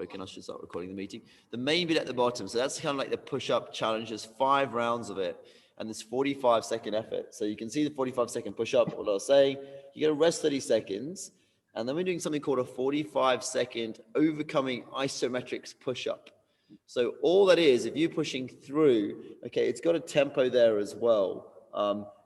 broken. I should start recording the meeting. The main bit at the bottom. So that's kind of like the push-up challenge. There's 5 rounds of it. And this 45-second effort. So you can see the 45-second push-up, what I was saying. You got to rest 30 seconds. And then we're doing something called a 45-second overcoming isometrics push-up. So all that is, if you're pushing through, okay, it's got a tempo there as well.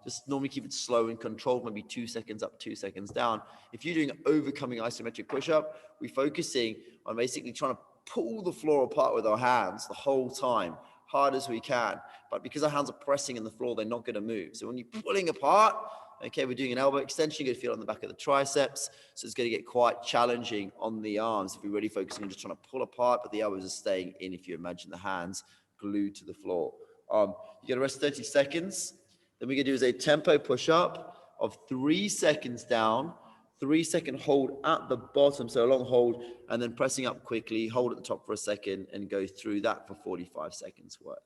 Just normally keep it slow and controlled, maybe 2 seconds up, 2 seconds down. If you're doing overcoming isometric push-up, we're focusing on basically trying to pull the floor apart with our hands the whole time, hard as we can. But because our hands are pressing in the floor, they're not going to move. So when you're pulling apart, okay, we're doing an elbow extension. You're going to feel it on the back of the triceps. So it's going to get quite challenging on the arms if you're really focusing on just trying to pull apart, but the elbows are staying in if you imagine the hands glued to the floor. You're going to rest 30 seconds. Then we're going to do is a tempo push-up of 3 seconds down, 3-second hold at the bottom, so a long hold, and then pressing up quickly, hold at the top for a second, and go through that for 45 seconds worth.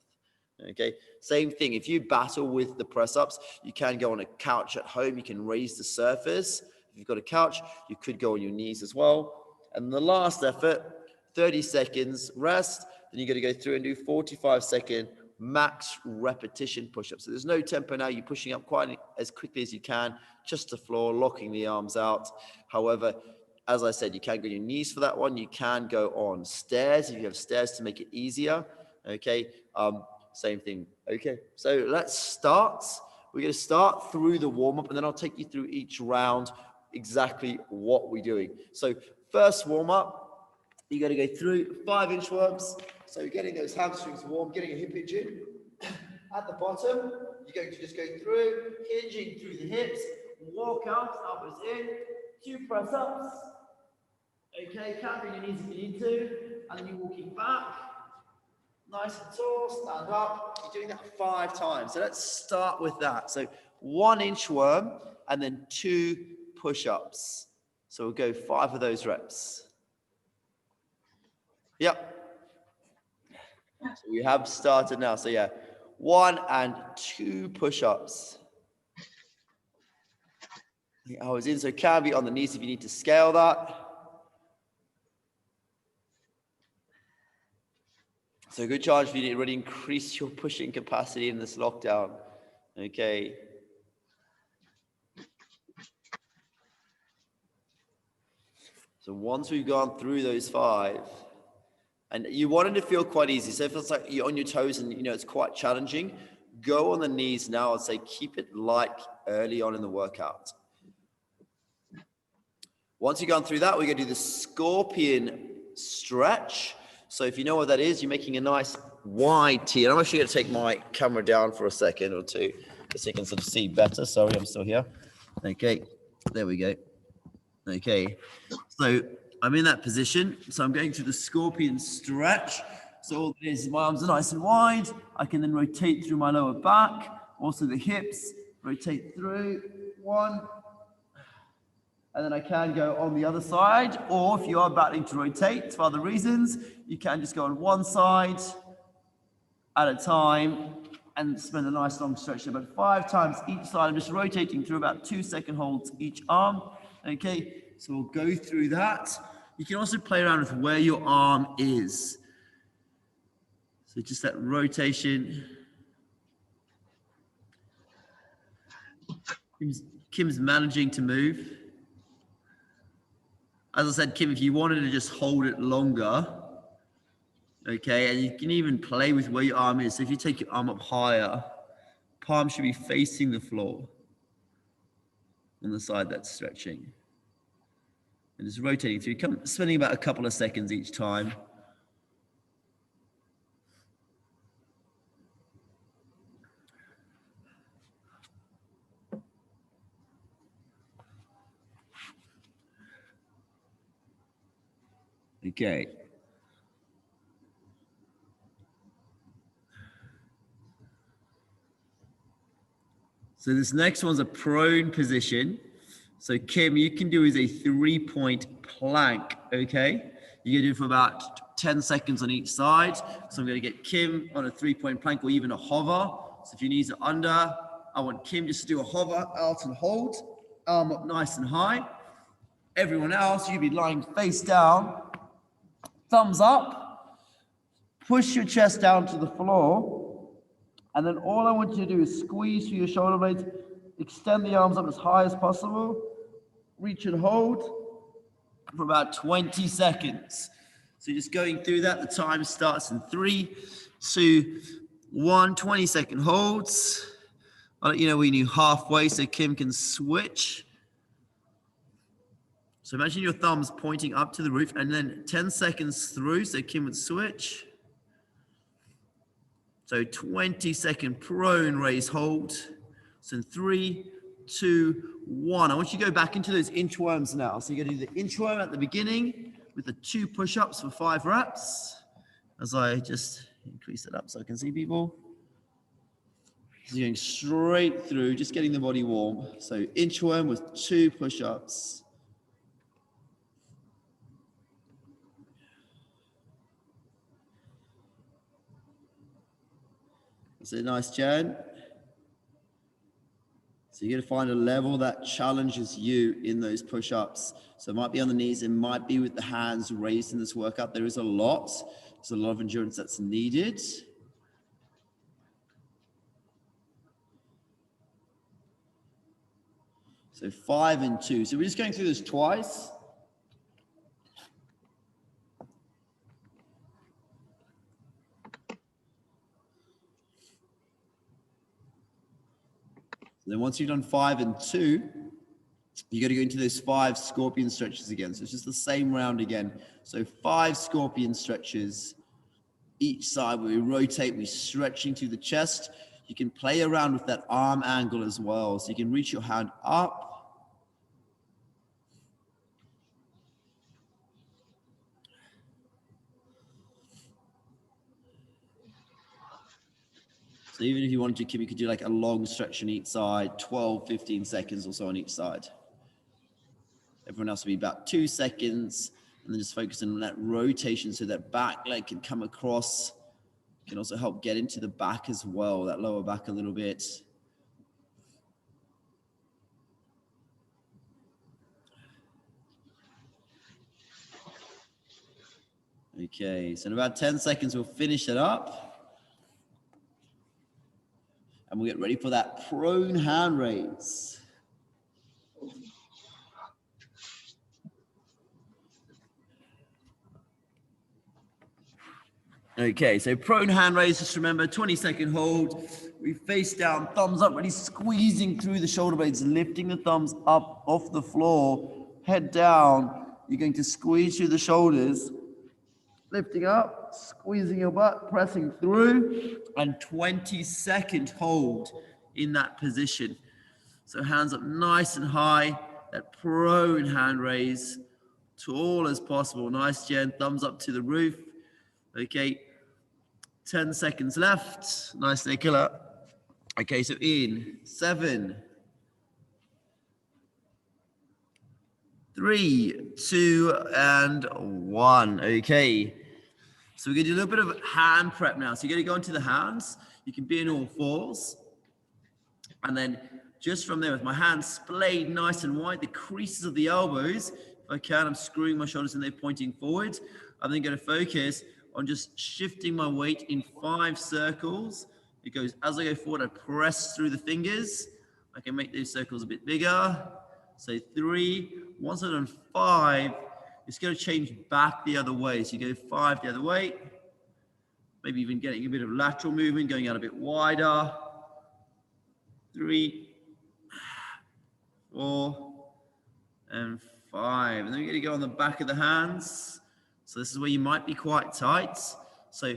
Okay, same thing. If you battle with the press-ups, you can go on a couch at home. You can raise the surface. If you've got a couch, you could go on your knees as well. And the last effort, 30 seconds rest. Then you're going to go through and do 45-second max repetition push-ups. So there's no tempo now. You're pushing up quite as quickly as you can, just to floor, locking the arms out. However, as I said, you can go on your knees for that one. You can go on stairs if you have stairs to make it easier. Okay. Same thing. Okay, so let's start. We're going to start through the warm-up, and then I'll take you through each round exactly what we're doing. So first warm-up, you're going to go through 5 inchworms. So getting those hamstrings warm, getting a hip hinge in. At the bottom, you're going to just go through, hinging through the hips, walk out, elbows in, 2 press-ups. Okay, count your knees if you need to, and then you're walking back. Nice and tall, stand up. You're doing that 5 times. So let's start with that. So 1 inchworm and then 2 push-ups. So we'll go 5 of those reps. Yep. So we have started now. So yeah, 1 and 2 push-ups. I was in, so can be on the knees if you need to scale that. So good charge for you to really increase your pushing capacity in this lockdown. Okay. So once we've gone through those 5, and you want it to feel quite easy. So if it's like you're on your toes and you know it's quite challenging, go on the knees now and say keep it light early on in the workout. Once you've gone through that, we're going to do the scorpion stretch. So if you know what that is, you're making a nice wide T. And I'm actually going to take my camera down for a second or two, so you can sort of see better. Sorry, I'm still here. Okay, there we go. Okay, so I'm in that position. So I'm going through the scorpion stretch. So all it is, my arms are nice and wide. I can then rotate through my lower back, also the hips, rotate through, 1. And then I can go on the other side, or if you are battling to rotate for other reasons, you can just go on one side at a time and spend a nice long stretch there. But 5 times each side, I'm just rotating through about 2-second holds each arm. Okay, so we'll go through that. You can also play around with where your arm is. So just that rotation. Kim's managing to move. As I said, Kim, if you wanted to just hold it longer, okay, and you can even play with where your arm is. So if you take your arm up higher, palm should be facing the floor on the side that's stretching. And just rotating through, spending about a couple of seconds each time. Okay. So this next one's a prone position. So Kim, you can do is a 3-point plank, okay? You're gonna do it for about 10 seconds on each side. So I'm gonna get Kim on a 3-point plank or even a hover. So if your knees are under, I want Kim just to do a hover out and hold, arm up nice and high. Everyone else, you'd be lying face down thumbs up, push your chest down to the floor, and then all I want you to do is squeeze through your shoulder blades, extend the arms up as high as possible, reach and hold for about 20 seconds. So just going through that, the time starts in 3, 2, 1, 20-second holds. I'll let you know when you're halfway so Kim can switch. So imagine your thumbs pointing up to the roof and then 10 seconds through so Kim would switch. So 20-second prone raise hold. So in 3, 2, 1. I want you to go back into those inchworms now. So you're going to do the inchworm at the beginning with the 2 push-ups for 5 reps. As I just increase it up so I can see people. So you're going straight through, just getting the body warm. So inchworm with 2 push-ups. That's a nice, Jen. So you're going to find a level that challenges you in those push-ups. So it might be on the knees, it might be with the hands raised in this workout. There is a lot. There's a lot of endurance that's needed. So 5 and 2. So we're just going through this twice. Then once you've done 5 and 2, you got to go into those 5 scorpion stretches again. So it's just the same round again. So 5 scorpion stretches each side. We rotate, we're stretching through the chest. You can play around with that arm angle as well. So you can reach your hand up. So even if you wanted to, Kim, you could do like a long stretch on each side, 12, 15 seconds or so on each side. Everyone else will be about 2 seconds, and then just focus on that rotation so that back leg can come across. Can also help get into the back as well, that lower back a little bit. Okay, so in about 10 seconds, we'll finish it up. And we'll get ready for that prone hand raise. Okay, so prone hand raise, just remember, 20-second hold. We face down, thumbs up, really squeezing through the shoulder blades, lifting the thumbs up off the floor, head down. You're going to squeeze through the shoulders, lifting up, squeezing your butt, pressing through, and 20-second hold in that position. So hands up nice and high, that prone hand raise, tall as possible. Nice, Jen, thumbs up to the roof. Okay, 10 seconds left. Nice, Nicola. Okay, so in 7, 3, 2, and 1. Okay. So we're going to do a little bit of hand prep now. So you're going to go into the hands. You can be in all fours. And then just from there, with my hands splayed nice and wide, the creases of the elbows, if I can, I'm screwing my shoulders and they're pointing forward. I'm then going to focus on just shifting my weight in 5 circles. It goes, as I go forward, I press through the fingers. I can make those circles a bit bigger. So 3, once I've done 5, it's going to change back the other way. So you go 5 the other way, maybe even getting a bit of lateral movement, going out a bit wider. 3, 4, and 5. And then we're going to go on the back of the hands. So this is where you might be quite tight. So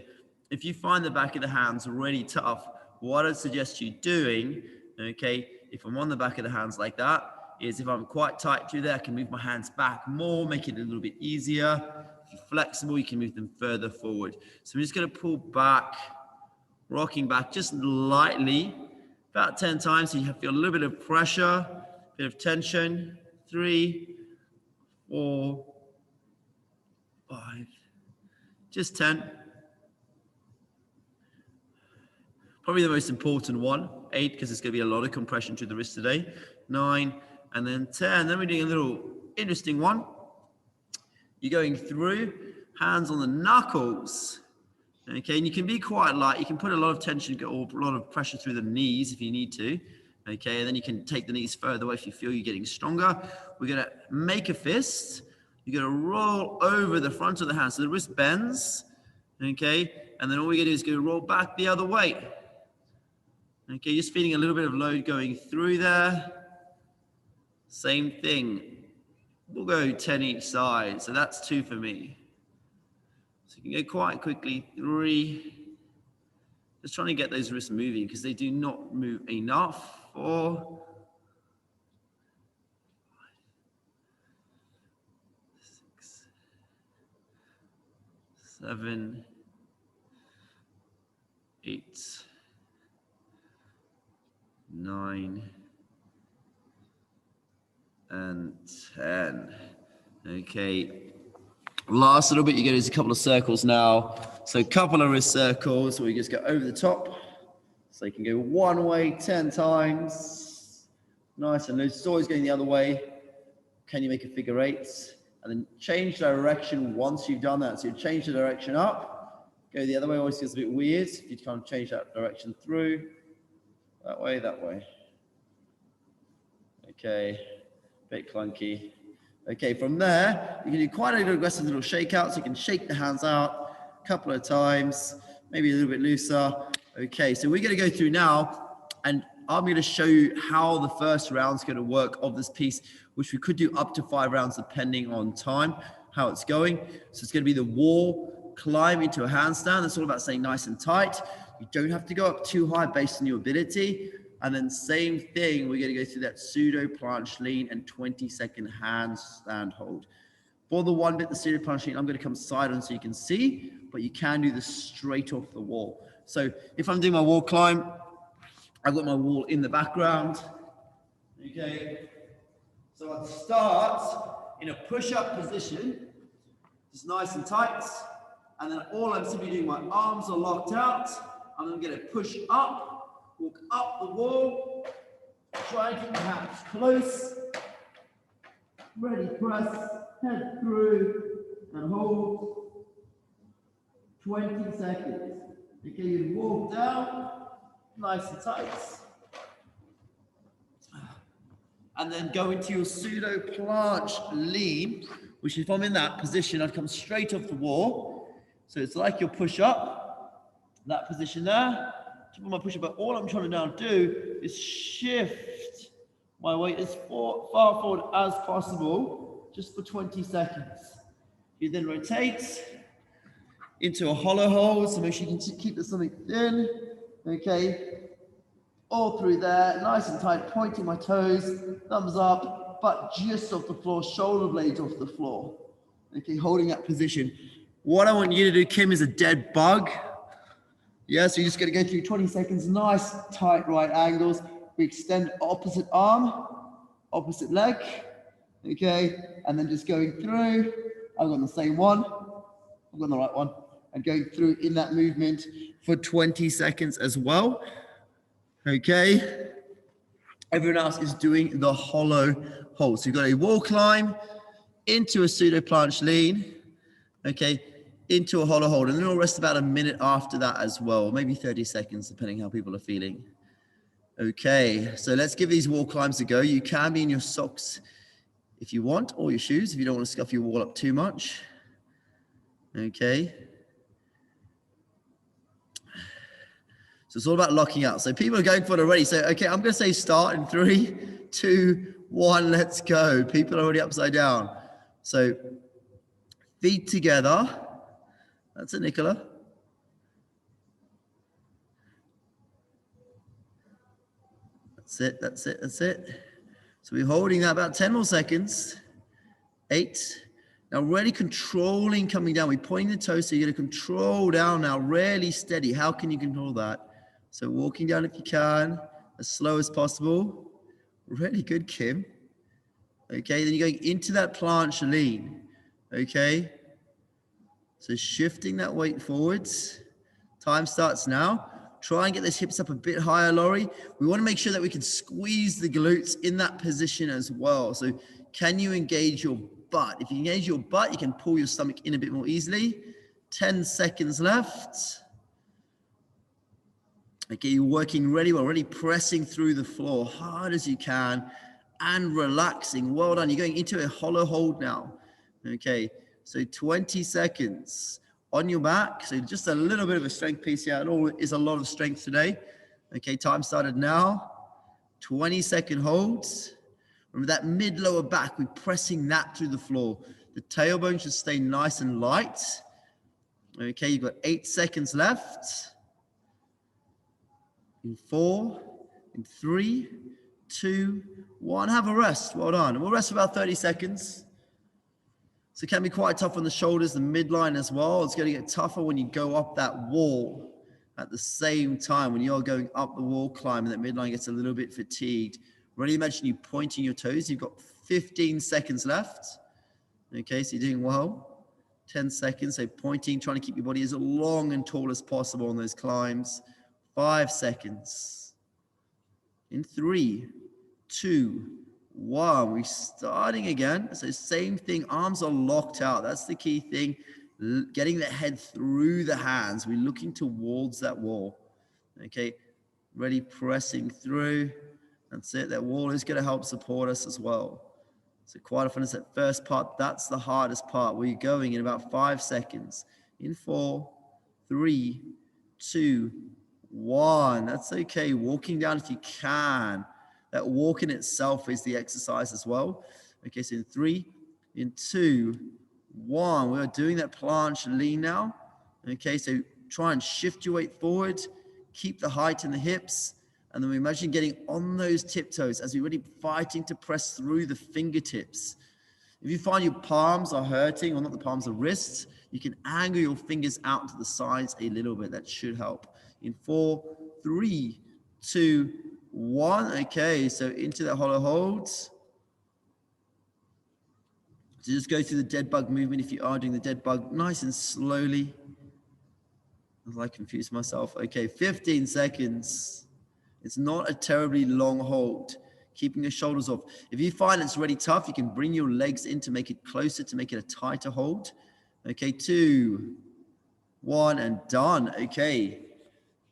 if you find the back of the hands really tough, what I'd suggest you doing, okay, if I'm on the back of the hands like that, is if I'm quite tight through there, I can move my hands back more, make it a little bit easier. If you're flexible, you can move them further forward. So I'm just going to pull back, rocking back just lightly, about 10 times. So you feel a little bit of pressure, a bit of tension. 3, 4, 5, just 10. Probably the most important one, 8, because there's going to be a lot of compression to the wrist today. 9, and then 10. Then we're doing a little interesting one. You're going through, hands on the knuckles. Okay, and you can be quite light. You can put a lot of tension or a lot of pressure through the knees if you need to. Okay, and then you can take the knees further away if you feel you're getting stronger. We're gonna make a fist. You're gonna roll over the front of the hand so the wrist bends. Okay, and then all we're gonna do is go roll back the other way. Okay, just feeling a little bit of load going through there. Same thing. We'll go 10 each side. So that's 2 for me. So you can go quite quickly. 3. Just trying to get those wrists moving because they do not move enough. 4. 6. 7. 8. 9. And 10. Okay. Last little bit, you're going to do a couple of circles now. So a couple of wrist circles where you just go over the top. So you can go one way 10 times. Nice and loose. It's always going the other way. Can you make a figure 8? And then change direction once you've done that. So you change the direction up. Go the other way. Always feels a bit weird if you can't change that direction through. That way, that way. Okay. Bit clunky. Okay, from there, you can do quite an aggressive little shakeout. So you can shake the hands out a couple of times, maybe a little bit looser. Okay, so we're going to go through now, and I'm going to show you how the first round's going to work of this piece, which we could do up to 5 rounds depending on time, how it's going. So it's going to be the wall climb into a handstand. That's all about staying nice and tight. You don't have to go up too high based on your ability. And then same thing, we're going to go through that pseudo planche lean and 20-second handstand hold. For the one bit, the pseudo planche lean, I'm going to come side on so you can see, but you can do this straight off the wall. So if I'm doing my wall climb, I've got my wall in the background. Okay. So I'll start in a push-up position, just nice and tight. And then all I'm simply doing, my arms are locked out. I'm then going to push up. Walk up the wall, try and keep my hands close, ready, press, head through, and hold 20 seconds. Okay, you walk down, nice and tight. And then go into your pseudo planche lean, which if I'm in that position, I'd come straight off the wall. So it's like your push up, that position there. My push-up, but all I'm trying to now do is shift my weight as far forward as possible, just for 20 seconds. You then rotate into a hollow hold, so make sure you can keep the stomach thin. Okay, all through there, nice and tight, pointing my toes, thumbs up, butt just off the floor, shoulder blades off the floor. Okay, holding that position. What I want you to do, Kim, is a dead bug. Yeah, so you're just going to go through 20 seconds, nice, tight right angles. We extend opposite arm, opposite leg, okay? And then just going through. I've got the same one. I've got the right one. And going through in that movement for 20 seconds as well, okay? Everyone else is doing the hollow hold. So you've got a wall climb into a pseudo planche lean, okay? Into a hollow hold, and then we'll rest about a minute after that as well, maybe 30 seconds, depending how people are feeling. Okay, so let's give these wall climbs a go. You can be in your socks if you want, or your shoes, if you don't want to scuff your wall up too much. Okay. So it's all about locking out. So people are going for it already. So, okay, I'm going to say start in 3, 2, 1, let's go. People are already upside down. So feet together. That's it, Nicola. That's it, that's it, that's it. So we're holding that about 10 more seconds. 8. Now really controlling coming down. We're pointing the toes, so you're going to control down now, really steady. How can you control that? So walking down if you can, as slow as possible. Really good, Kim. Okay, then you're going into that planche lean. Okay. So shifting that weight forwards. Time starts now. Try and get those hips up a bit higher, Laurie. We want to make sure that we can squeeze the glutes in that position as well. So can you engage your butt. If you engage your butt, you can pull your stomach in a bit more easily. 10 seconds left. Okay, you're working really well, really pressing through the floor hard as you can and relaxing. Well done. You're going into a hollow hold now. Okay, so 20 seconds on your back. So just a little bit of a strength piece here. It all is a lot of strength today. Okay, time started now. 20-second holds. Remember that mid-lower back, we're pressing that through the floor. The tailbone should stay nice and light. Okay, you've got 8 seconds left. In 4, in 3, 2, 1. Have a rest. Well done. We'll rest for about 30 seconds. So it can be quite tough on the shoulders, the midline as well. It's going to get tougher when you go up that wall at the same time. When you're going up the wall climb and that midline gets a little bit fatigued. Really imagine you pointing your toes. You've got 15 seconds left. Okay, so you're doing well. 10 seconds. So pointing, trying to keep your body as long and tall as possible on those climbs. 5 seconds. In 3, 2, 1. We're starting again. So same thing. Arms are locked out. That's the key thing. Getting the head through the hands. We're looking towards that wall. Okay. Ready, pressing through. That's it. That wall is going to help support us as well. So quite often it's that first part. That's the hardest part. We're going in about 5 seconds. In 4, 3, 2, 1. That's okay. Walking down if you can. That walk in itself is the exercise as well. Okay, so in 3, in 2, 1. We're doing that planche lean now. Okay, so try and shift your weight forward. Keep the height in the hips. And then we imagine getting on those tiptoes as we're really fighting to press through the fingertips. If you find your palms are hurting, or not the palms, the wrists, you can angle your fingers out to the sides a little bit. That should help. In 4, 3, 2, 1. Okay, so into that hollow hold. So just go through the dead bug movement if you are doing the dead bug nice and slowly. I confuse myself. Okay, 15 seconds. It's not a terribly long hold. Keeping your shoulders off. If you find it's really tough, you can bring your legs in to make it closer, to make it a tighter hold. Okay, 2, 1, and done. Okay,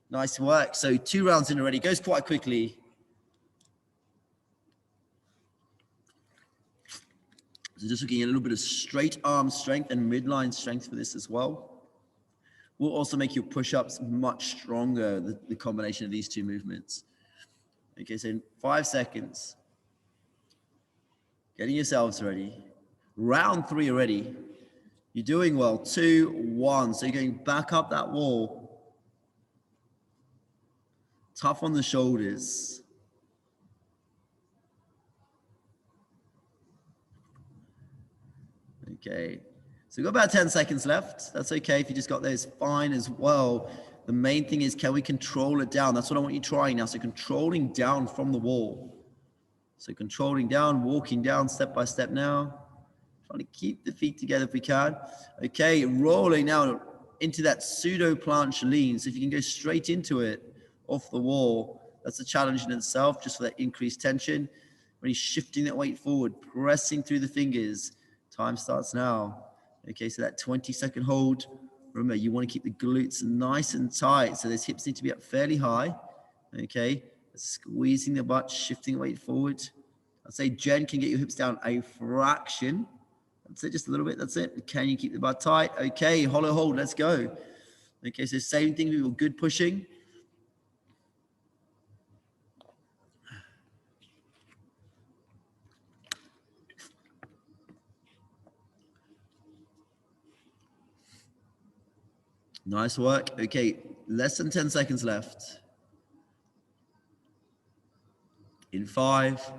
nice work. So 2 rounds in already. Goes quite quickly. So just looking at a little bit of straight arm strength and midline strength for this as well. Will also make your push-ups much stronger, the combination of these two movements. Okay, so in 5 seconds, getting yourselves ready. Round 3 already. You're doing well. 2, 1. So you're going back up that wall. Tough on the shoulders. Okay. So we've got about 10 seconds left. That's okay if you just got those, fine as well. The main thing is, can we control it down? That's what I want you trying now. So controlling down from the wall. So controlling down, walking down step by step now. Trying to keep the feet together if we can. Okay, rolling now into that pseudo planche lean. So if you can go straight into it off the wall, that's a challenge in itself, just for that increased tension. Really shifting that weight forward, pressing through the fingers. Time starts now. Okay, so that 20-second hold. Remember, you want to keep the glutes nice and tight. So those hips need to be up fairly high. Okay, squeezing the butt, shifting weight forward. I'd say Jen can get your hips down a fraction. That's it, just a little bit. That's it. Can you keep the butt tight? Okay, hollow hold. Let's go. Okay, so same thing. We were good pushing. Nice work. Okay, less than 10 seconds left. In 5,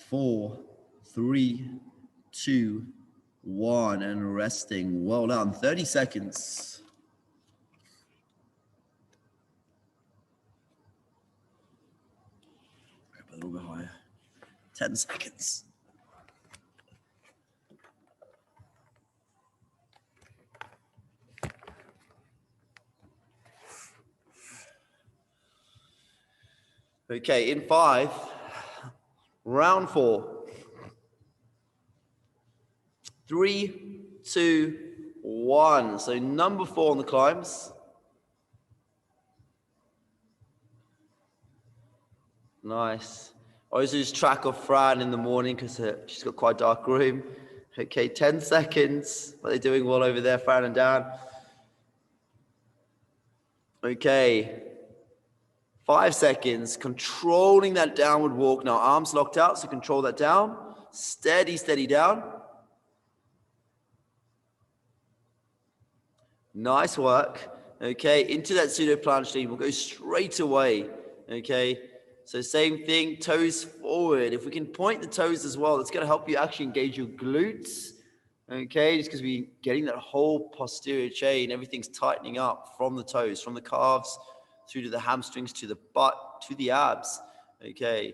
4, 3, 2, 1, and resting. Well done. 30 seconds. A little bit higher. 10 seconds. Okay, in 5, round 4. 3, 2, 1. So number 4 on the climbs. Nice. I always lose track of Fran in the morning because she's got quite a dark room. Okay, 10 seconds. What are they doing well over there, Fran and Dan? Okay. 5 seconds. Controlling that downward walk. Now, arms locked out, so control that down. Steady, steady down. Nice work. Okay, into that pseudo planche lean. We'll go straight away. Okay, so same thing, toes forward. If we can point the toes as well, it's going to help you actually engage your glutes. Okay, just because we're getting that whole posterior chain, everything's tightening up from the toes, from the calves through to the hamstrings, to the butt, to the abs. Okay,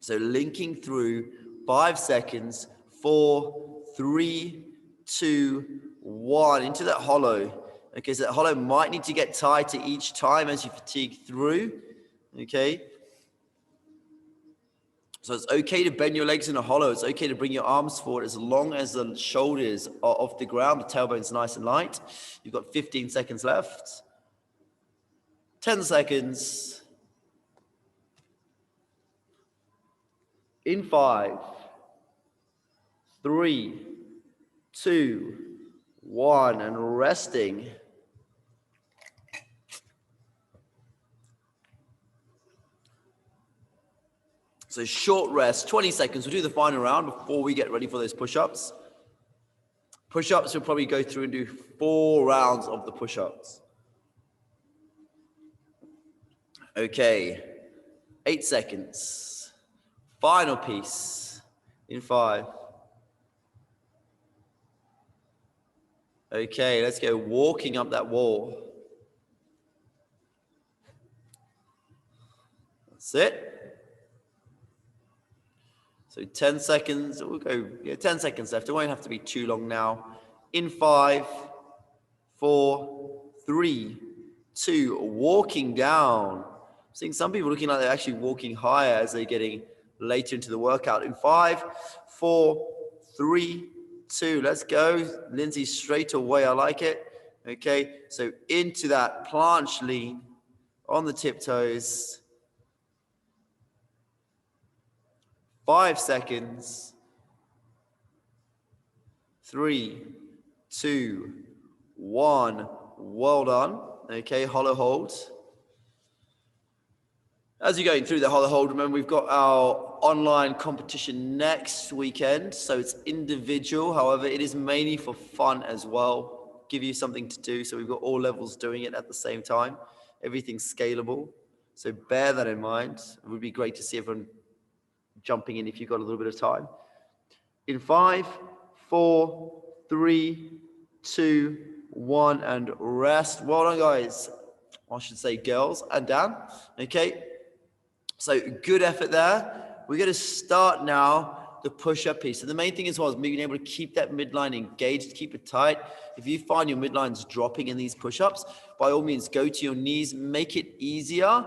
so linking through 5 seconds, 4, 3, 2, 1, into that hollow. Okay, so that hollow might need to get tighter each time as you fatigue through. Okay, so it's okay to bend your legs in a hollow. It's okay to bring your arms forward as long as the shoulders are off the ground, the tailbone's nice and light. You've got 15 seconds left. 10 seconds. In 5, 3, 2, 1, and resting. So short rest, 20 seconds. We'll do the final round before we get ready for those push-ups. Push-ups, we'll probably go through and do 4 rounds of the push-ups. Okay, 8 seconds. Final piece in 5. Okay, let's go walking up that wall. That's it. So 10 seconds, we'll go, 10 seconds left. It won't have to be too long now. In 5, 4, 3, 2, walking down. I'm seeing some people looking like they're actually walking higher as they're getting later into the workout. In 5, 4, 3, 2, let's go. Lindsay, straight away, I like it. Okay, so into that planche lean on the tiptoes. 5 seconds. 3, 2, 1. Well done. Okay, hollow hold. As you're going through the hollow hold, remember we've got our online competition next weekend. So it's individual. However, it is mainly for fun as well. Give you something to do. So we've got all levels doing it at the same time. Everything's scalable. So bear that in mind. It would be great to see everyone jumping in if you've got a little bit of time. In 5, 4, 3, 2, 1, and rest. Well done, guys. I should say girls and Dan. Okay, so good effort there. We're going to start now the push-up piece. So the main thing as well is being able to keep that midline engaged, keep it tight. If you find your midline's dropping in these push-ups, by all means, go to your knees, make it easier.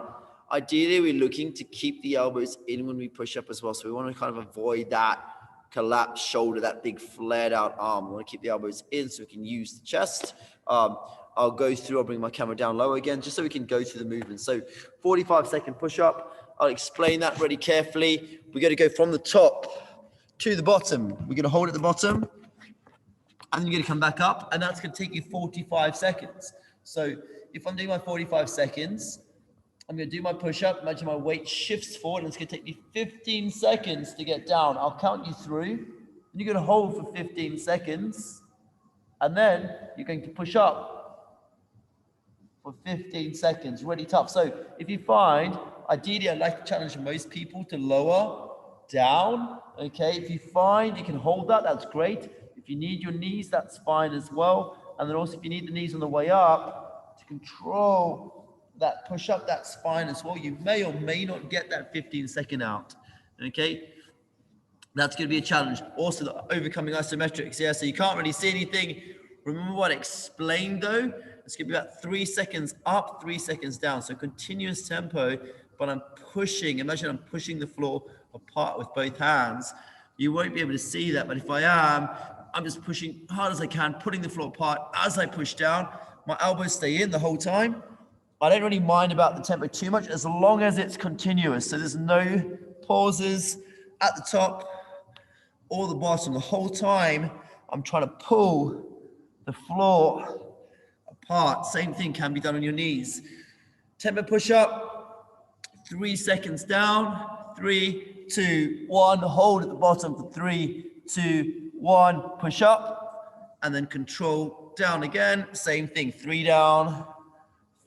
Ideally, we're looking to keep the elbows in when we push up as well. So we want to kind of avoid that collapsed shoulder, that big flared out arm. We want to keep the elbows in so we can use the chest. I'll go through, I'll bring my camera down low again, just so we can go through the movement. So 45-second push-up. I'll explain that really carefully. We're going to go from the top to the bottom. We're going to hold at the bottom, and then you're going to come back up, and that's going to take you 45 seconds. So if I'm doing my 45 seconds, I'm going to do my push-up. Imagine my weight shifts forward, and it's going to take me 15 seconds to get down. I'll count you through, and you're going to hold for 15 seconds, and then you're going to push up for 15 seconds. Really tough. So if you find, ideally, I'd like to challenge most people to lower down. Okay, if you find you can hold that, that's great. If you need your knees, that's fine as well. And then also if you need the knees on the way up to control that push up, that's fine as well. You may or may not get that 15-second out. Okay, that's going to be a challenge. Also, the overcoming isometrics. Yeah, so you can't really see anything. Remember what I explained though? It's going to be about 3 seconds up, 3 seconds down. So continuous tempo, but I'm pushing. Imagine I'm pushing the floor apart with both hands You won't be able to see that, but if I am, I'm just pushing hard as I can, putting the floor apart as I push down. My elbows stay in the whole time. I don't really mind about the tempo too much as long as it's continuous. So there's no pauses at the top or the bottom. The whole time I'm trying to pull the floor apart. Same thing can be done on your knees. Tempo push up, 3 seconds down, 3, 2, 1. Hold at the bottom for 3, 2, 1. Push up and then control down again. Same thing, 3 down,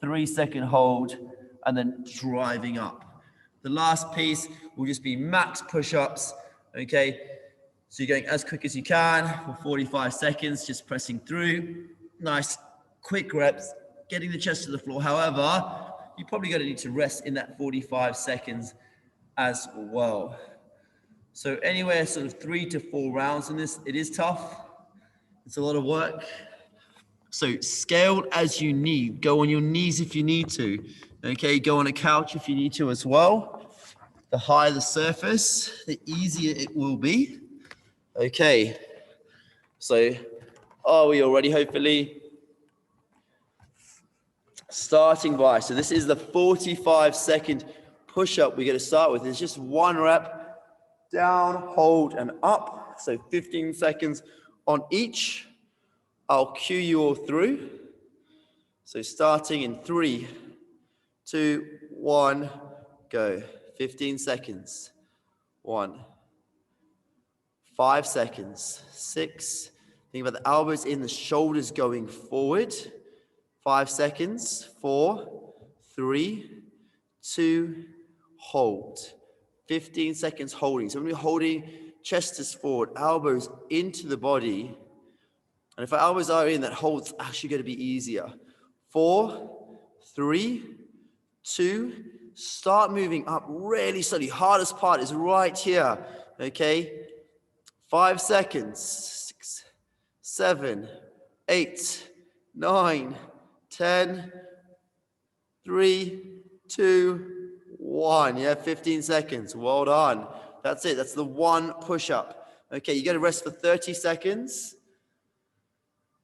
3-second hold, and then driving up. The last piece will just be max push-ups, okay? So you're going as quick as you can for 45 seconds, just pressing through. Nice, quick reps, getting the chest to the floor. However, you're probably going to need to rest in that 45 seconds as well. So anywhere sort of 3 to 4 rounds in this, it is tough. It's a lot of work. So scaled as you need. Go on your knees if you need to. Okay, go on a couch if you need to as well. The higher the surface, the easier it will be. Okay, so are we all ready, hopefully? Starting by, so this is the 45-second push-up we're going to start with. It's just 1 rep, down, hold, and up. So 15 seconds on each. I'll cue you all through. So starting in 3, 2, 1, go. 15 seconds. 1. 5 seconds. 6. Think about the elbows in, the shoulders going forward. 5 seconds. 4, 3, 2, hold. 15 seconds holding. So when we're holding, chest is forward, elbows into the body. And if our elbows are in, that hold's actually going to be easier. 4, 3, 2, start moving up really slowly. Hardest part is right here, okay? 5 seconds, 6, 7, 8, 9, 10, 3, 2, 1. Yeah, 15 seconds. Well done. That's it. That's the 1 push-up. Okay, you got to rest for 30 seconds.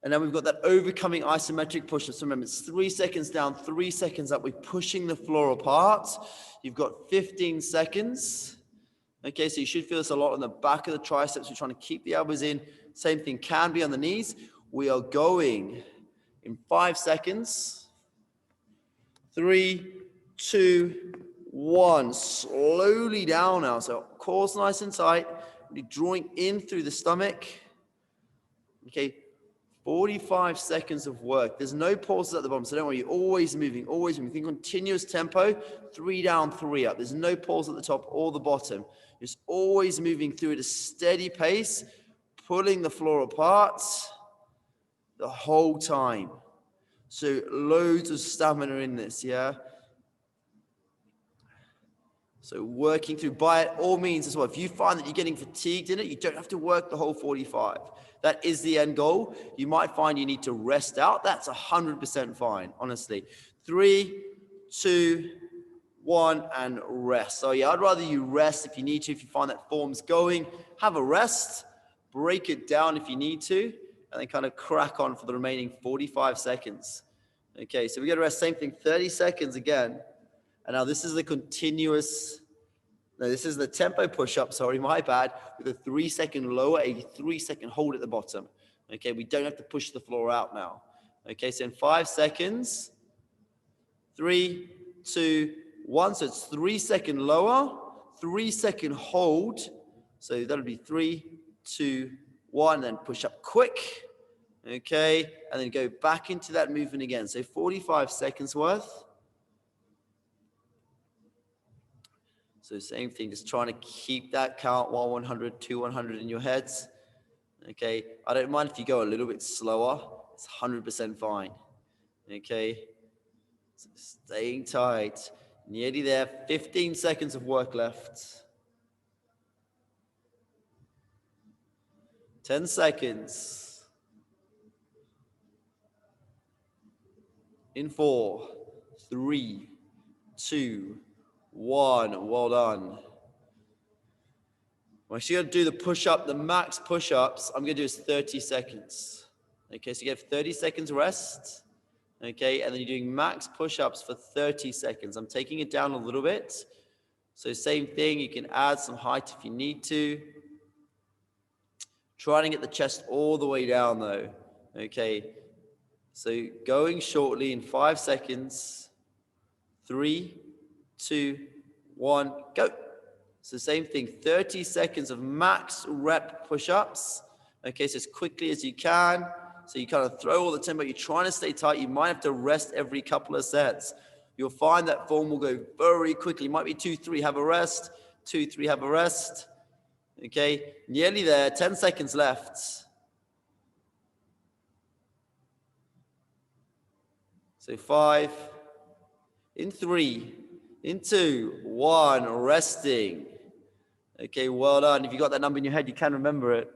And then we've got that overcoming isometric push-up. So remember, it's 3 seconds down, 3 seconds up. We're pushing the floor apart. You've got 15 seconds. Okay, so you should feel this a lot on the back of the triceps. We're trying to keep the elbows in. Same thing can be on the knees. We are going in 5 seconds. 3, 2, 1. Slowly down now. So core's nice and tight. Really drawing in through the stomach. Okay. 45 seconds of work. There's no pauses at the bottom, so don't worry. You're always moving, always moving. Think continuous tempo, 3 down, 3 up. There's no pause at the top or the bottom. Just always moving through at a steady pace, pulling the floor apart the whole time. So loads of stamina in this, yeah? So working through, by all means as well. If you find that you're getting fatigued in it, you don't have to work the whole 45. That is the end goal. You might find you need to rest out. That's 100% fine, honestly. 3, 2, 1, and rest. So yeah, I'd rather you rest if you need to. If you find that form's going, have a rest, break it down if you need to, and then kind of crack on for the remaining 45 seconds. Okay, so we got to rest, same thing, 30 seconds again. And now this is the continuous, no, this is the tempo push-up, sorry, my bad, with a 3-second lower, a 3-second hold at the bottom. Okay, we don't have to push the floor out now. Okay, so in 5 seconds, 3, 2, 1. So it's 3-second lower, 3-second hold. So that'll be 3, 2, 1, then push up quick. Okay, and then go back into that movement again. So 45 seconds worth. So same thing, just trying to keep that count 1, 100, 2, 100 in your heads. Okay, I don't mind if you go a little bit slower. It's 100% fine. Okay, so staying tight. Nearly there, 15 seconds of work left. 10 seconds. In 4, 3, 2, 1. Well done. When you're going to do the push-up, the max push-ups, I'm going to do is 30 seconds. Okay, so you get 30 seconds rest. Okay, and then you're doing max push-ups for 30 seconds. I'm taking it down a little bit. So same thing, you can add some height if you need to. Try to get the chest all the way down though. Okay, so going shortly in 5 seconds. 3, 2, 1, go. So same thing, 30 seconds of max rep push-ups. Okay, so as quickly as you can. So you kind of throw all the tempo. You're trying to stay tight. You might have to rest every couple of sets. You'll find that form will go very quickly. It might be 2, 3, have a rest. 2, 3, have a rest. Okay, nearly there. 10 seconds left. So 5, in 3, in 2, 1, resting. Okay, well done. If you got that number in your head, you can remember it.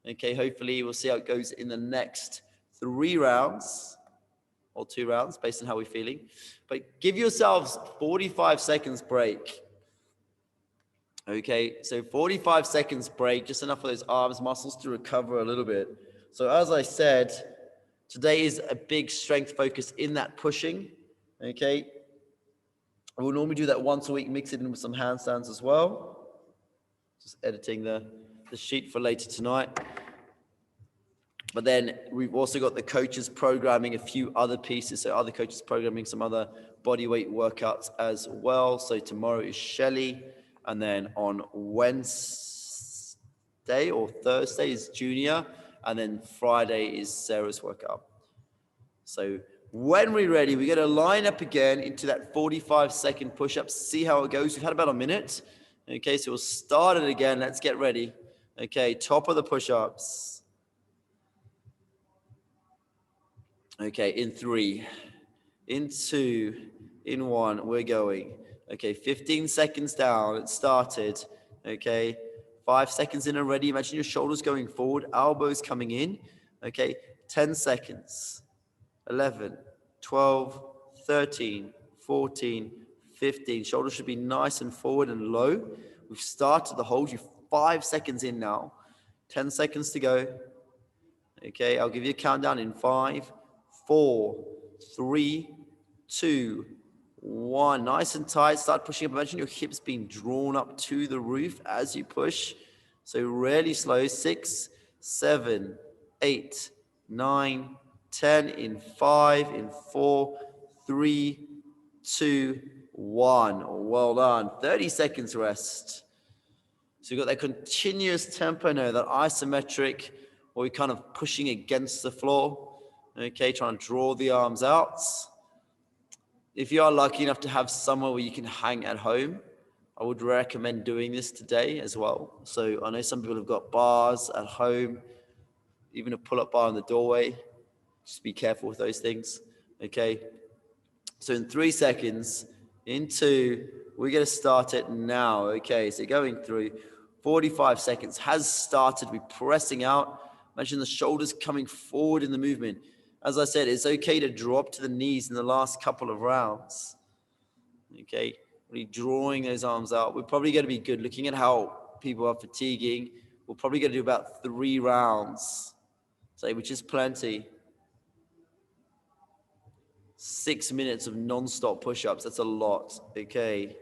Okay, hopefully we'll see how it goes in the next 3 rounds or 2 rounds based on how we're feeling. But give yourselves 45 seconds break. Okay, so 45 seconds break, just enough for those arms muscles to recover a little bit. So as I said, today is a big strength focus in that pushing. Okay, we'll normally do that once a week, mix it in with some handstands as well. Just editing the sheet for later tonight. But then we've also got the coaches programming a few other pieces. So other coaches programming some other body weight workouts as well. So tomorrow is Shelly. And then on Wednesday or Thursday is Junior. And then Friday is Sarah's workout. So when we're ready, we're going to line up again into that 45-second push-up. See how it goes. We've had about a minute. Okay, so we'll start it again. Let's get ready. Okay, top of the push-ups. Okay, in 3, in 2, in 1, we're going. Okay, 15 seconds down. It started. Okay, 5 seconds in already. Imagine your shoulders going forward, elbows coming in. Okay, 10 seconds. 11, 12, 13, 14, 15. Shoulders should be nice and forward and low. We've started the hold. You're 5 seconds in now. 10 seconds to go. Okay, I'll give you a countdown in 5, 4, 3, 2, 1. Nice and tight. Start pushing up. Imagine your hips being drawn up to the roof as you push. So really slow. 6, 7, 8, 9, 10, in 5, in 4, 3, 2, 1. Well done. 30 seconds rest. So you've got that continuous tempo now, that isometric, where you're kind of pushing against the floor. Okay, trying to draw the arms out. If you are lucky enough to have somewhere where you can hang at home, I would recommend doing this today as well. So I know some people have got bars at home, even a pull-up bar in the doorway. Just be careful with those things. Okay, so in 3 seconds, in 2, we're going to start it now. Okay, so going through 45 seconds has started. We're pressing out. Imagine the shoulders coming forward in the movement. As I said, it's okay to drop to the knees in the last couple of rounds. Okay, really drawing those arms out. We're probably going to be good. Looking at how people are fatiguing, we're probably going to do about 3 rounds, say, which is plenty. 6 minutes of non-stop push-ups. That's a lot. Okay.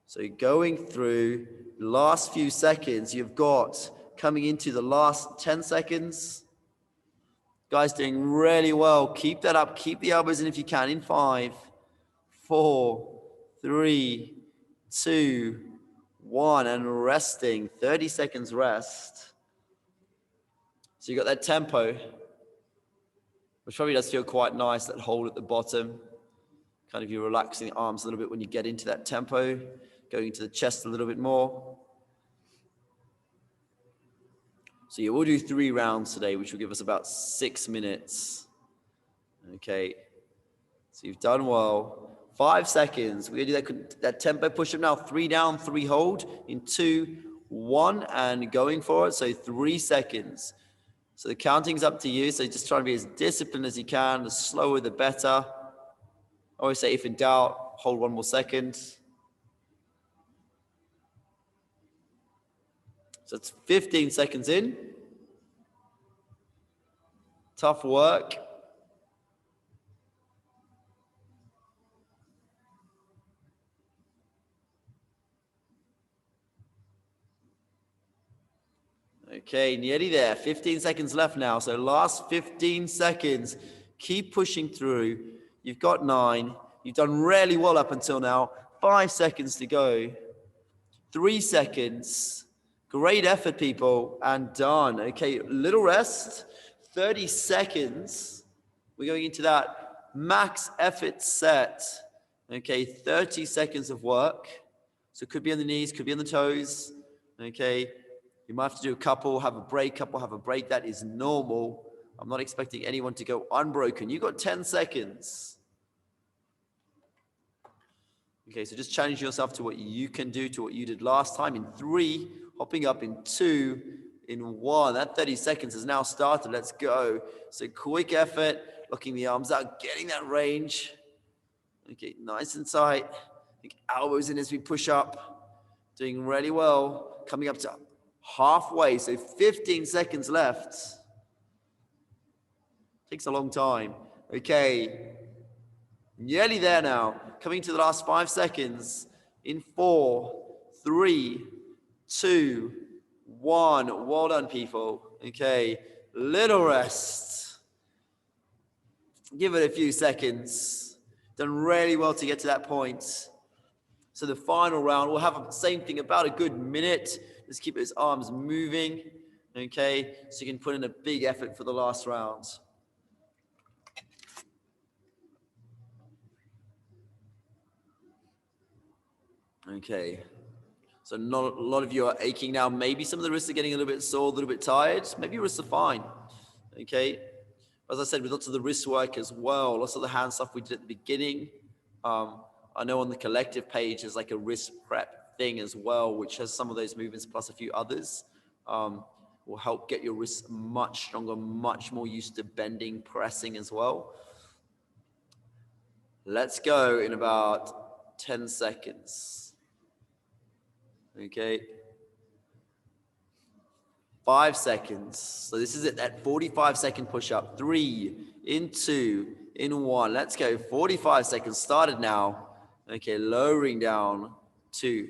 So going through the last few seconds, you've got coming into the last 10 seconds. Guys, doing really well. Keep that up. Keep the elbows in if you can. In 5, 4, 3, 2, 1, and resting. 30 seconds rest. So you got that tempo, which probably does feel quite nice, that hold at the bottom. Kind of you're relaxing the arms a little bit when you get into that tempo, going into the chest a little bit more. So yeah, we'll do 3 rounds today, which will give us about 6 minutes. Okay, so you've done well. 5 seconds. We're gonna do that tempo push-up now. 3 down, 3 hold in 2, 1, and going for it. So 3 seconds. So the counting's up to you. So just try to be as disciplined as you can. The slower, the better. I always say, if in doubt, hold 1 more second. So it's 15 seconds in. Tough work. Okay, nearly there. 15 seconds left now. So last 15 seconds. Keep pushing through. You've got 9. You've done really well up until now. 5 seconds to go. 3 seconds. Great effort, people. And done. Okay, little rest. 30 seconds. We're going into that max effort set. Okay, 30 seconds of work. So it could be on the knees, could be on the toes. Okay, you might have to do a couple, have a break, That is normal. I'm not expecting anyone to go unbroken. You've got 10 seconds. Okay, so just challenge yourself to what you can do, to what you did last time. In 3, hopping up in 2, in 1. That 30 seconds has now started. Let's go. So quick effort, locking the arms out, getting that range. Okay, nice and tight. Elbows in as we push up. Doing really well. Coming up to halfway, so 15 seconds left. Takes a long time. Okay, nearly there now. Coming to the last 5 seconds. In 4, 3, 2, 1. Well done, people. Okay, little rest. Give it a few seconds. Done really well to get to that point. So the final round, we'll have the same thing, about a good minute. Just keep those arms moving, okay? So you can put in a big effort for the last round. Okay. So not a lot of you are aching now. Maybe some of the wrists are getting a little bit sore, a little bit tired. Maybe your wrists are fine, okay? As I said, with lots of the wrist work as well, lots of the hand stuff we did at the beginning. I know on the collective page, there's like a wrist prep thing as well, which has some of those movements plus a few others. Will help get your wrists much stronger, much more used to bending, pressing as well. Let's go in about 10 seconds. Okay. 5 seconds. So this is it, that 45-second push-up. 3, in 2, in 1. Let's go. 45 seconds started now. Okay, lowering down. 2,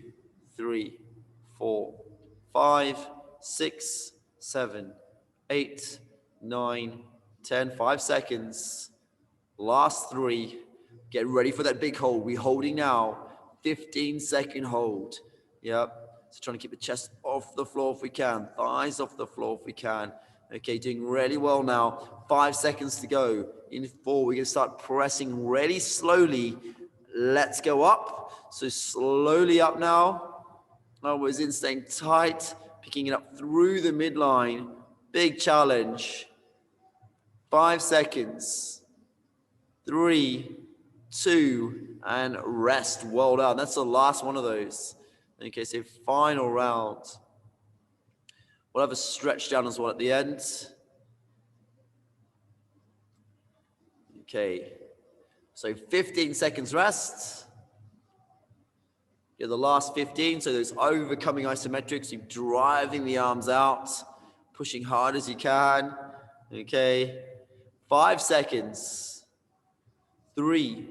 3, 4, 5, 6, 7, 8, 9, 10. 5 seconds. Last 3. Get ready for that big hold. We're holding now. 15-second hold. Yep. So trying to keep the chest off the floor if we can. Thighs off the floor if we can. Okay, doing really well now. 5 seconds to go. In 4, we're going to start pressing really slowly. Let's go up. So slowly up now. Elbows in, staying tight. Picking it up through the midline. Big challenge. 5 seconds. 3, 2, and rest. Well done. That's the last one of those. Okay, so final round. We'll have a stretch down as well at the end. Okay, so 15 seconds rest. Yeah, the last 15, so those overcoming isometrics, you're driving the arms out, pushing hard as you can. Okay, 5 seconds. 3,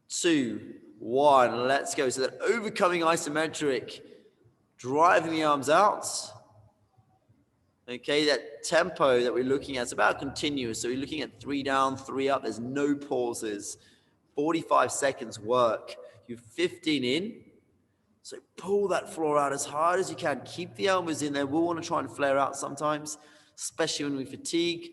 2, 1, let's go. So that overcoming isometric, driving the arms out. Okay, that tempo that we're looking at is about continuous. So we're looking at 3 down, 3 up. There's no pauses. 45 seconds work. You're 15 in. So pull that floor out as hard as you can. Keep the elbows in there. We'll want to try and flare out sometimes, especially when we fatigue.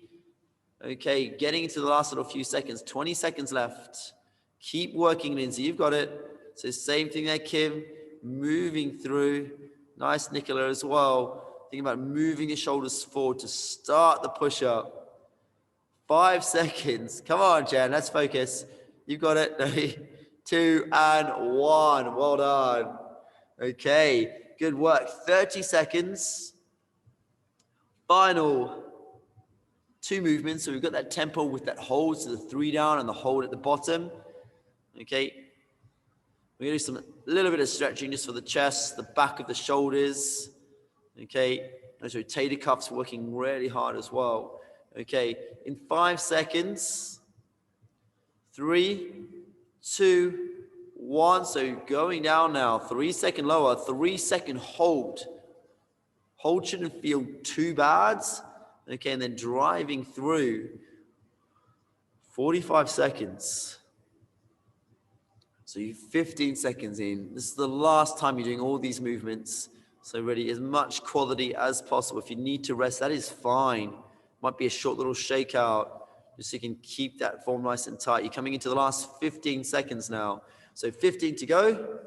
Okay, getting into the last little few seconds. 20 seconds left. Keep working, Lindsay. You've got it. So same thing there, Kim. Moving through. Nice, Nicola, as well. Think about moving your shoulders forward to start the push-up. 5 seconds. Come on, Jen. Let's focus. You've got it. 3, 2, and 1. Well done. Okay. Good work. 30 seconds. Final 2 movements. So we've got that tempo with that hold. So the 3 down and the hold at the bottom. Okay, we're going to do a little bit of stretching just for the chest, the back of the shoulders. Okay, those rotator cuffs working really hard as well. Okay, in 5 seconds, 3, 2, 1. So going down now, 3 second lower, 3 second hold. Hold shouldn't feel too bad. Okay, and then driving through 45 seconds. So you're 15 seconds in. This is the last time you're doing all these movements. So really as much quality as possible. If you need to rest, that is fine. Might be a short little shakeout, just so you can keep that form nice and tight. You're coming into the last 15 seconds now. So 15 to go.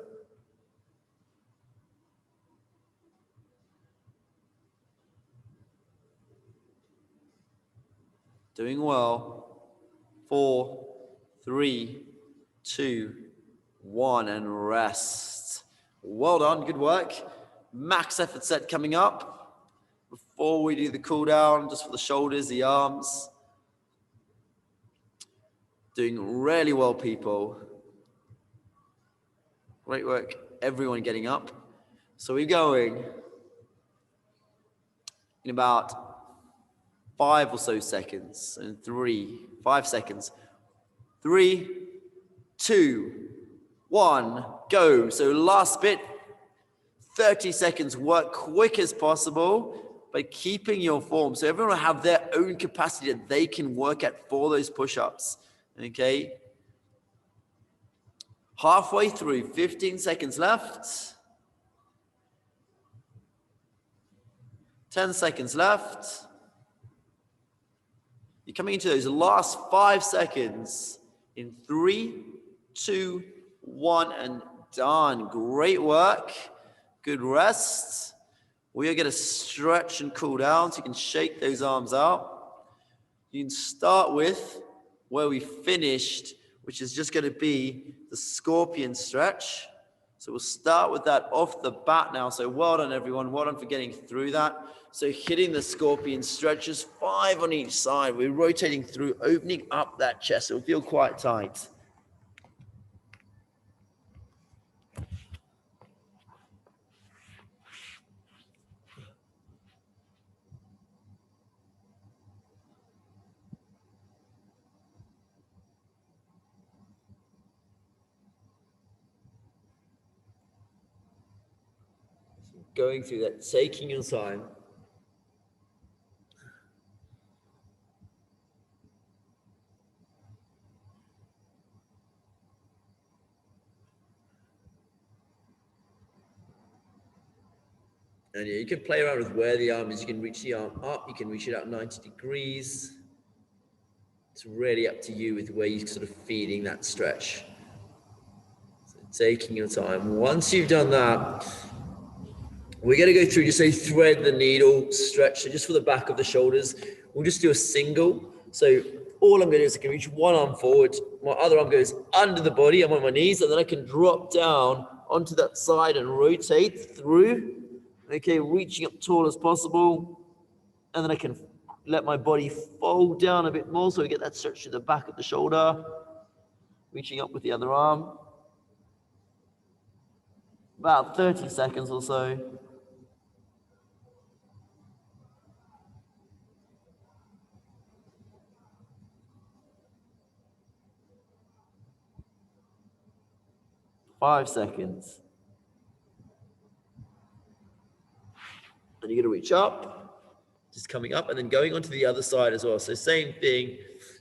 Doing well. 4, 3, 2, 1, and rest. Well done, good work. Max effort set coming up. Before we do the cool down, just for the shoulders, the arms. Doing really well, people. Great work, everyone getting up. So we're going in about 5 or so seconds, and 5 seconds. 3, 2, 1, go. So last bit, 30 seconds, work quick as possible, but keeping your form. So everyone will have their own capacity that they can work at for those push-ups, okay? Halfway through, 15 seconds left. 10 seconds left. You're coming into those last 5 seconds in 3, 2, 1, and done. Great work. Good rest. We are going to stretch and cool down so you can shake those arms out. You can start with where we finished, which is just going to be the scorpion stretch. So we'll start with that off the bat now. So well done, everyone. Well done for getting through that. So hitting the scorpion stretches, 5 on each side. We're rotating through, opening up that chest. It'll feel quite tight. Going through that, taking your time. And yeah, you can play around with where the arm is. You can reach the arm up, you can reach it out 90 degrees. It's really up to you with where you're sort of feeding that stretch. So taking your time. Once you've done that, we're going to go through just a thread the needle stretch. So just for the back of the shoulders, we'll just do a single. So all I'm going to do is I can reach one arm forward. My other arm goes under the body. I'm on my knees, and then I can drop down onto that side and rotate through. Okay, reaching up tall as possible. And then I can let my body fold down a bit more so we get that stretch to the back of the shoulder. Reaching up with the other arm. About 30 seconds or so. Five seconds. And you're going to reach up, just coming up, and then going onto the other side as well. So same thing,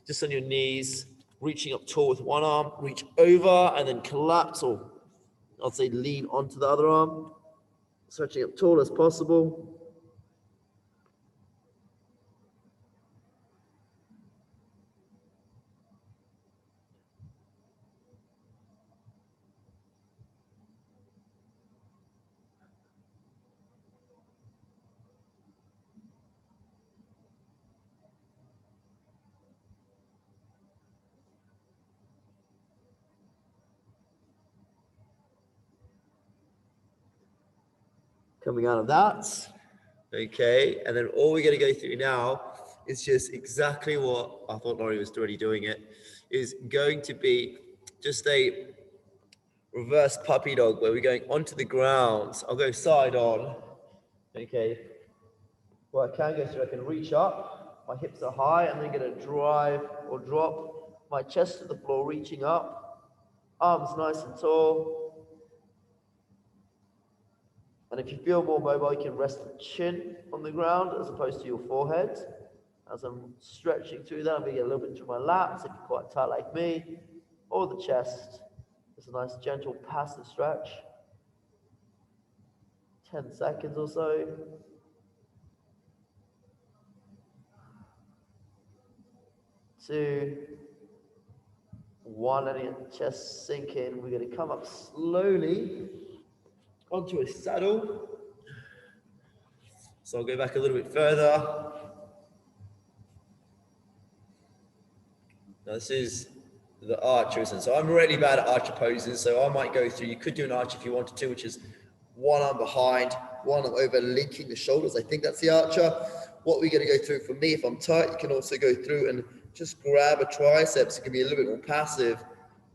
just on your knees, reaching up tall with one arm, reach over, and then collapse, or I'll say lean onto the other arm, stretching up tall as possible. Coming out of that, okay, and then all we're going to go through now is just exactly what I thought Laurie was already doing it, is going to be just a reverse puppy dog where we're going onto the ground. I'll go side on, Okay. Well, I can go through, I can reach up, my hips are high, and then gonna drive or drop my chest to the floor, reaching up, arms nice and tall. And if you feel more mobile, you can rest the chin on the ground as opposed to your forehead. As I'm stretching through that, I'm gonna get a little bit through my lats if you're quite tight like me, or the chest. It's a nice gentle passive stretch. 10 seconds or so. 2, 1, letting your chest sink in. We're going to come up slowly onto a saddle. So I'll go back a little bit further. Now this is the archer, isn't it? So I'm really bad at archer poses, so I might go through, you could do an archer if you wanted to, which is one arm behind, one arm over, linking the shoulders. I think that's the archer. What we're going to go through, for me, if I'm tight, you can also go through and just grab a triceps. It can be a little bit more passive.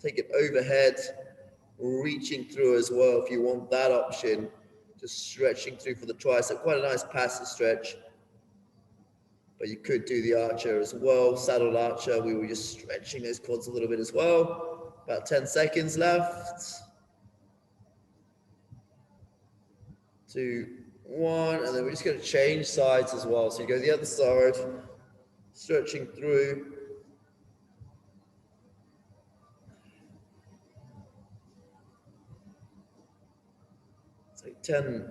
Take it overhead, reaching through as well if you want that option. Just stretching through for the tricep. Quite a nice passive stretch. But you could do the archer as well, saddle archer. We were just stretching those quads a little bit as well. About 10 seconds left. 2, 1, and then we're just going to change sides as well. So you go the other side, stretching through. It's like 10,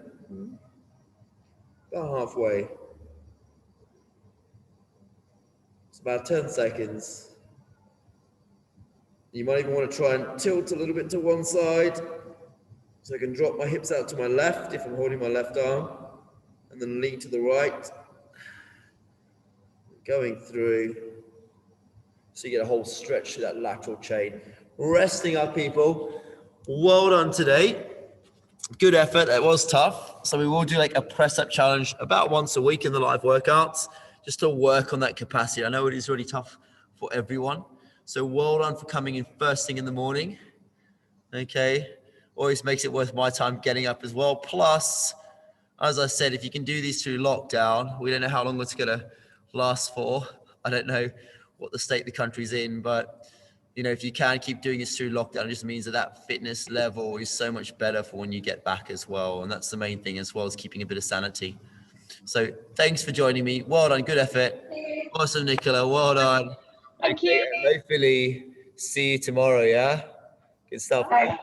about halfway. It's about 10 seconds. You might even want to try and tilt a little bit to one side. So I can drop my hips out to my left if I'm holding my left arm, and then lean to the right. Going through. So you get a whole stretch to that lateral chain. Resting up, people. Well done today. Good effort. It was tough. So we will do like a press-up challenge about once a week in the live workouts, just to work on that capacity. I know it is really tough for everyone. So well done for coming in first thing in the morning. Okay. Always makes it worth my time getting up as well. Plus, as I said, if you can do these through lockdown, we don't know how long it's going to last for. I don't know what the state the country's in, but you know, if you can keep doing this through lockdown, it just means that that fitness level is so much better for when you get back as well. And that's the main thing, as well as keeping a bit of sanity. So thanks for joining me. Well done. Good effort. Awesome, Nicola. Well done. Thank you. Hopefully see you tomorrow. Yeah. Good stuff. Bye.